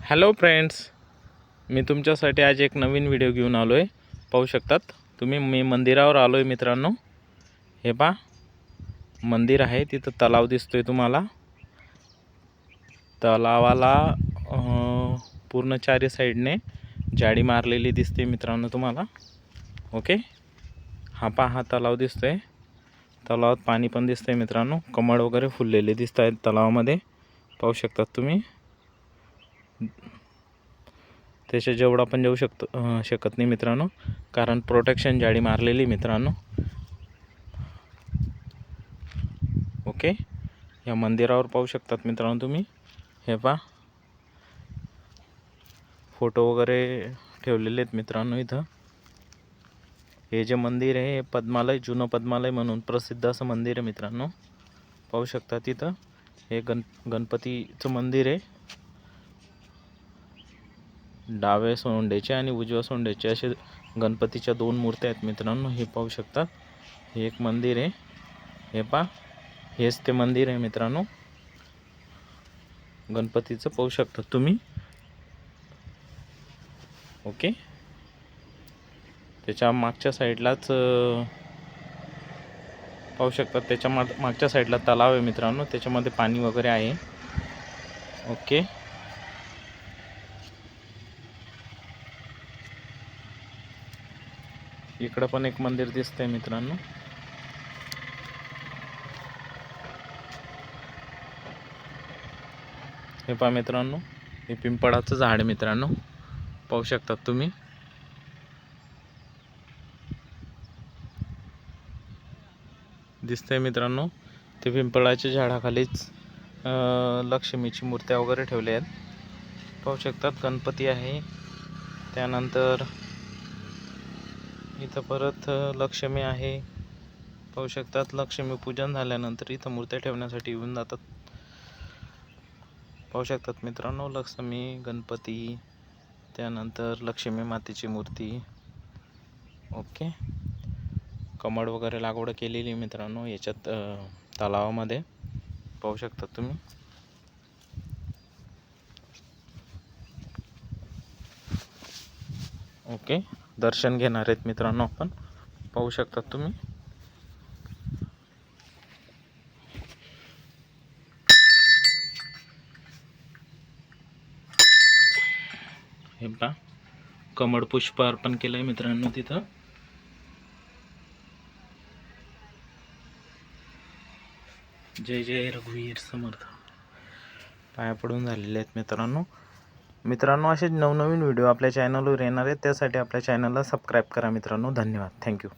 Hello friends, मी तुमच्यासाठी आज एक नवीन व्हिडिओ घेऊन आलो आहे. पाहू शकतात तुम्ही, मी मंदिरावर आलो आहे मित्रांनो. हे पहा, मंदिर आहे, तिथं तलाव दिसतोय तुम्हाला. तलावाला पूर्ण चारी साईडने जाळी मारलेली दिसते मित्रांनो तुम्हाला. ओके, हा पहा, हा तलाव दिसतोय. तलावात पाणी पण दिसतंय मित्रांनो. कमळ वगैरे फुललेले दिसत आहेत तलावामध्ये, पाहू शकतात तुम्ही. त्याच्या जेवढा पण जाऊ शकत नाही मित्रांनो, कारण प्रोटेक्शन जाळी मारलेली मित्रांनो. ओके, या मंदिरावर पाहू शकतात मित्रांनो तुम्ही. हे पहा, फोटो वगैरे ठेवलेले आहेत मित्रांनो इथं. हे जे मंदिर आहे, हे पद्मालय, जुनं पद्मालय म्हणून प्रसिद्ध असं मंदिर आहे मित्रांनो. पाहू शकता तिथं हे गणपतीचं मंदिर आहे. डाव्या सोंडेचे आणि उजव्या सोंडेचे असे गणपतीच्या दोन मूर्त्या आहेत मित्रांनो. हे पाहू शकतात, हे एक मंदिर आहे. हे पहा, हेच ते मंदिर आहे मित्रांनो गणपतीचं, पाहू शकता तुम्ही. ओके, त्याच्या मागच्या साईडलाच पाहू शकतात, त्याच्या मागच्या साईडला तलाव आहे मित्रांनो, त्याच्यामध्ये पाणी वगैरे आहे. ओके, इकडं पण एक मंदिर दिसतंय मित्रांनो. हे पहा मित्रांनो, हे पिंपळाचं झाड आहे मित्रांनो, पाहू शकतात तुम्ही. दिसतंय मित्रांनो, ते पिंपळाच्या झाडाखालीच लक्ष्मीची मूर्त्या वगैरे ठेवल्या आहेत. पाहू शकतात, गणपती आहे. त्यानंतर इथं परत लक्ष्मी आहे. पाहू शकतात, लक्ष्मी पूजन झाल्यानंतर इथं मूर्त्या ठेवण्यासाठी येऊन जातात. पाहू शकतात मित्रांनो, लक्ष्मी, गणपती, त्यानंतर लक्ष्मी मातेची मूर्ती. ओके, कमळ वगैरे लागवड केलेली मित्रांनो याच्यात तलावामध्ये, पाहू शकतात तुम्ही. ओके, दर्शन घेणार आहेत मित्रांनो आपण, पाहू शकतात तुम्ही. हे पहा, कमळ पुष्प अर्पण केलंय मित्रांनो तिथं. जय जय रघुवीर समर्थ पाया पडून झालेले आहेत मित्रांनो. असे नवनवीन व्हिडिओ आपल्या चॅनलवर येणार आहेत, त्यासाठी आपल्या चॅनलला सबस्क्राईब करा मित्रांनो. धन्यवाद, थँक्यू.